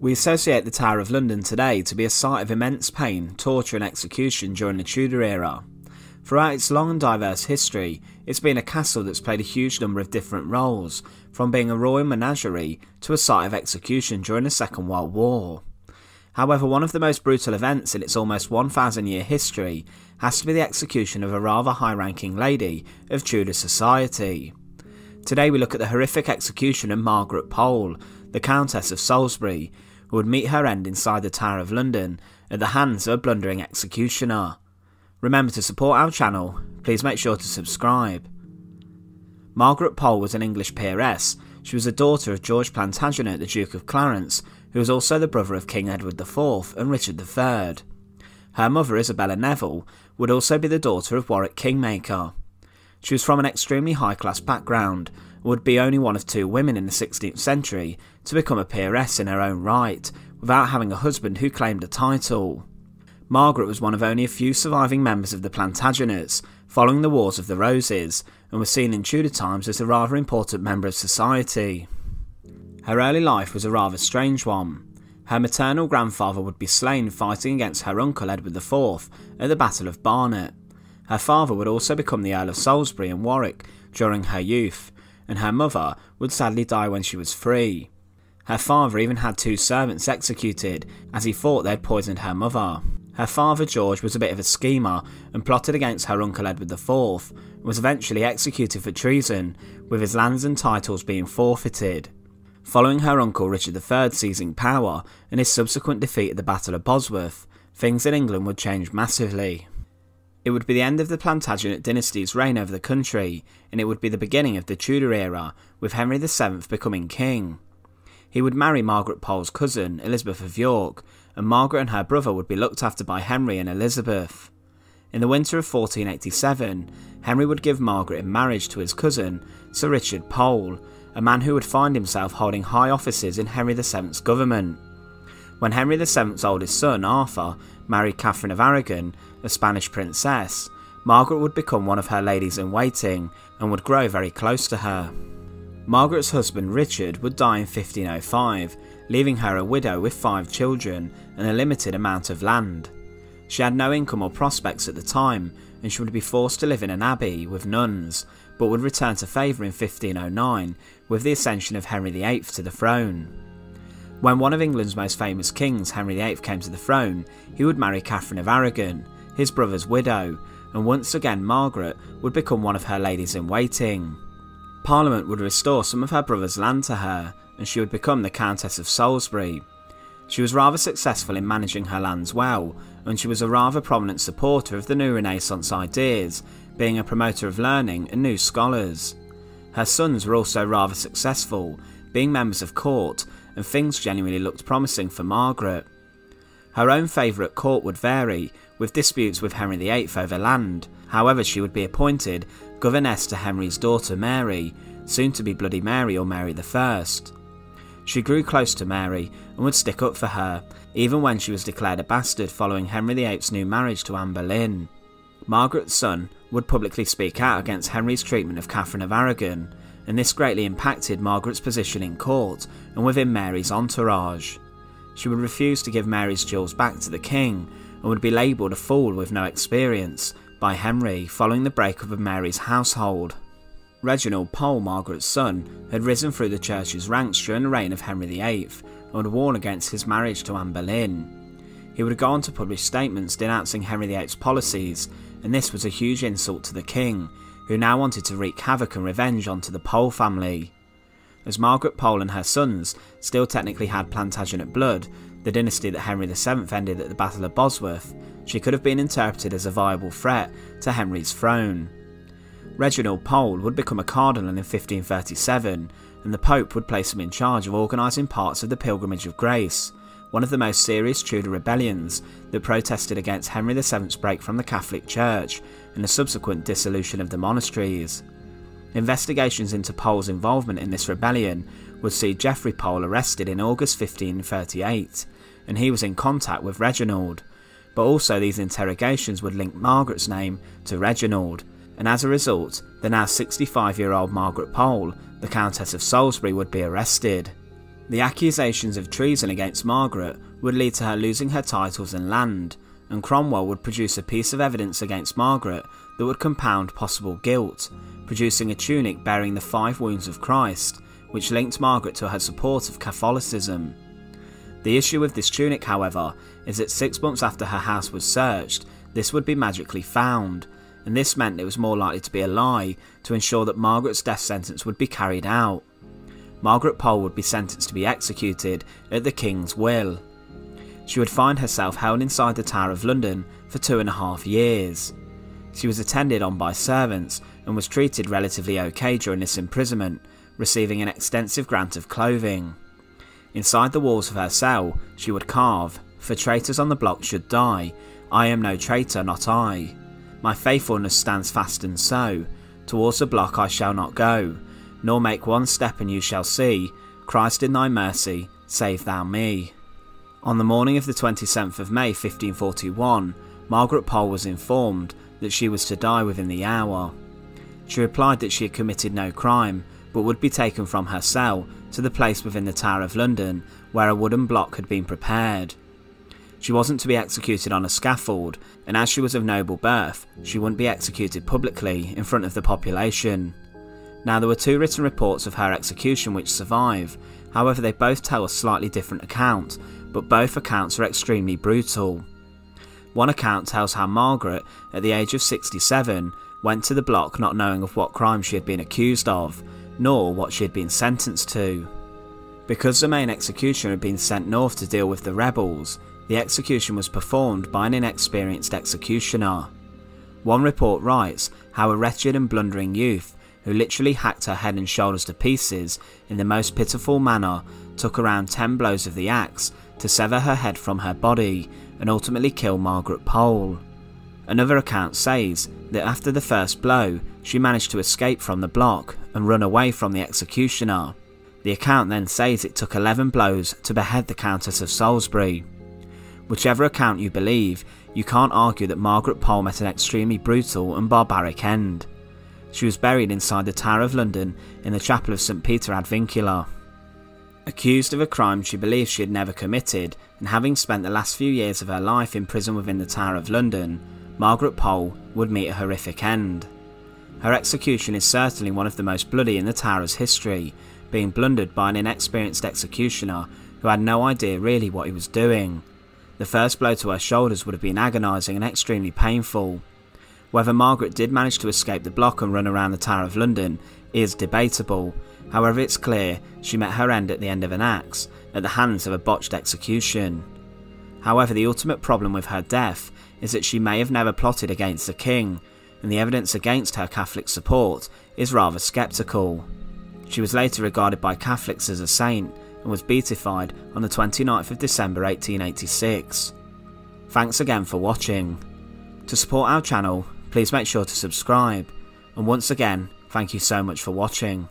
We associate the Tower of London today to be a site of immense pain, torture and execution during the Tudor era. Throughout its long and diverse history, it's been a castle that's played a huge number of different roles, from being a royal menagerie to a site of execution during the Second World War. However, one of the most brutal events in its almost 1,000-year history has to be the execution of a rather high-ranking lady of Tudor society. Today we look at the horrific execution of Margaret Pole, the Countess of Salisbury, who would meet her end inside the Tower of London at the hands of a blundering executioner. Remember to support our channel, please make sure to subscribe. Margaret Pole was an English peeress. She was a daughter of George Plantagenet, the Duke of Clarence, who was also the brother of King Edward IV and Richard III. Her mother, Isabella Neville, would also be the daughter of Warwick Kingmaker. She was from an extremely high-class background, and would be only one of two women in the 16th century to become a peeress in her own right, without having a husband who claimed a title. Margaret was one of only a few surviving members of the Plantagenets following the Wars of the Roses, and was seen in Tudor times as a rather important member of society. Her early life was a rather strange one. Her maternal grandfather would be slain fighting against her uncle Edward IV at the Battle of Barnet. Her father would also become the Earl of Salisbury and Warwick during her youth, and her mother would sadly die when she was 3. Her father even had 2 servants executed, as he thought they'd poisoned her mother. Her father George was a bit of a schemer and plotted against her uncle Edward IV, and was eventually executed for treason, with his lands and titles being forfeited. Following her uncle Richard III seizing power and his subsequent defeat at the Battle of Bosworth, things in England would change massively. It would be the end of the Plantagenet dynasty's reign over the country, and it would be the beginning of the Tudor era, with Henry VII becoming king. He would marry Margaret Pole's cousin, Elizabeth of York, and Margaret and her brother would be looked after by Henry and Elizabeth. In the winter of 1487, Henry would give Margaret in marriage to his cousin, Sir Richard Pole, a man who would find himself holding high offices in Henry VII's government. When Henry VII's oldest son, Arthur, married Catherine of Aragon, a Spanish princess, Margaret would become one of her ladies-in-waiting and would grow very close to her. Margaret's husband Richard would die in 1505, leaving her a widow with 5 children and a limited amount of land. She had no income or prospects at the time, and she would be forced to live in an abbey with nuns, but would return to favour in 1509 with the ascension of Henry VIII to the throne. When one of England's most famous kings, Henry VIII, came to the throne, he would marry Catherine of Aragon, his brother's widow, and once again Margaret would become one of her ladies-in-waiting. Parliament would restore some of her brother's land to her, and she would become the Countess of Salisbury. She was rather successful in managing her lands well, and she was a rather prominent supporter of the new Renaissance ideas, being a promoter of learning and new scholars. Her sons were also rather successful, being members of court, and things genuinely looked promising for Margaret. Her own favour at court would vary, with disputes with Henry VIII over land. However, she would be appointed governess to Henry's daughter Mary, soon to be Bloody Mary or Mary I. She grew close to Mary and would stick up for her, even when she was declared a bastard following Henry VIII's new marriage to Anne Boleyn. Margaret's son would publicly speak out against Henry's treatment of Catherine of Aragon, and this greatly impacted Margaret's position in court and within Mary's entourage. She would refuse to give Mary's jewels back to the king, and would be labelled a fool with no experience by Henry following the breakup of Mary's household. Reginald Pole, Margaret's son, had risen through the church's ranks during the reign of Henry VIII and would warn against his marriage to Anne Boleyn. He would go on to publish statements denouncing Henry VIII's policies, and this was a huge insult to the king, who now wanted to wreak havoc and revenge onto the Pole family. As Margaret Pole and her sons still technically had Plantagenet blood, the dynasty that Henry VII ended at the Battle of Bosworth, she could have been interpreted as a viable threat to Henry's throne. Reginald Pole would become a cardinal in 1537, and the Pope would place him in charge of organising parts of the Pilgrimage of Grace, one of the most serious Tudor rebellions that protested against Henry VII's break from the Catholic Church and the subsequent dissolution of the monasteries. Investigations into Pole's involvement in this rebellion would see Geoffrey Pole arrested in August 1538, and he was in contact with Reginald, but also these interrogations would link Margaret's name to Reginald, and as a result, the now 65-year-old Margaret Pole, the Countess of Salisbury, would be arrested. The accusations of treason against Margaret would lead to her losing her titles and land, and Cromwell would produce a piece of evidence against Margaret that would compound possible guilt, producing a tunic bearing the 5 wounds of Christ, which linked Margaret to her support of Catholicism. The issue with this tunic, however, is that 6 months after her house was searched, this would be magically found, and this meant it was more likely to be a lie to ensure that Margaret's death sentence would be carried out. Margaret Pole would be sentenced to be executed at the King's will. She would find herself held inside the Tower of London for 2.5 years. She was attended on by servants and was treated relatively okay during this imprisonment, receiving an extensive grant of clothing. Inside the walls of her cell, she would carve, "For traitors on the block should die, I am no traitor, not I. My faithfulness stands fast and so, towards the block I shall not go, nor make one step and you shall see, Christ in thy mercy, save thou me." On the morning of the 27th of May 1541, Margaret Pole was informed that she was to die within the hour. She replied that she had committed no crime, but would be taken from her cell to the place within the Tower of London where a wooden block had been prepared. She wasn't to be executed on a scaffold, and as she was of noble birth, she wouldn't be executed publicly in front of the population. Now, there were 2 written reports of her execution which survive, however they both tell a slightly different account, but both accounts are extremely brutal. One account tells how Margaret, at the age of 67, went to the block not knowing of what crime she had been accused of, nor what she had been sentenced to. Because the main executioner had been sent north to deal with the rebels, the execution was performed by an inexperienced executioner. One report writes how a wretched and blundering youth, who literally hacked her head and shoulders to pieces in the most pitiful manner, took around 10 blows of the axe to sever her head from her body and ultimately kill Margaret Pole. Another account says that after the first blow, she managed to escape from the block and run away from the executioner. The account then says it took 11 blows to behead the Countess of Salisbury. Whichever account you believe, you can't argue that Margaret Pole met an extremely brutal and barbaric end. She was buried inside the Tower of London in the chapel of St Peter ad Vincula. Accused of a crime she believed she had never committed, and having spent the last few years of her life in prison within the Tower of London, Margaret Pole would meet a horrific end. Her execution is certainly one of the most bloody in the Tower's history, being blundered by an inexperienced executioner who had no idea really what he was doing. The first blow to her shoulders would have been agonising and extremely painful. Whether Margaret did manage to escape the block and run around the Tower of London is debatable, however it's clear she met her end at the end of an axe, at the hands of a botched execution. However, the ultimate problem with her death is that she may have never plotted against the king, and the evidence against her Catholic support is rather sceptical. She was later regarded by Catholics as a saint, and was beatified on the 29th of December 1886. Thanks again for watching. To support our channel, please make sure to subscribe, and once again, thank you so much for watching.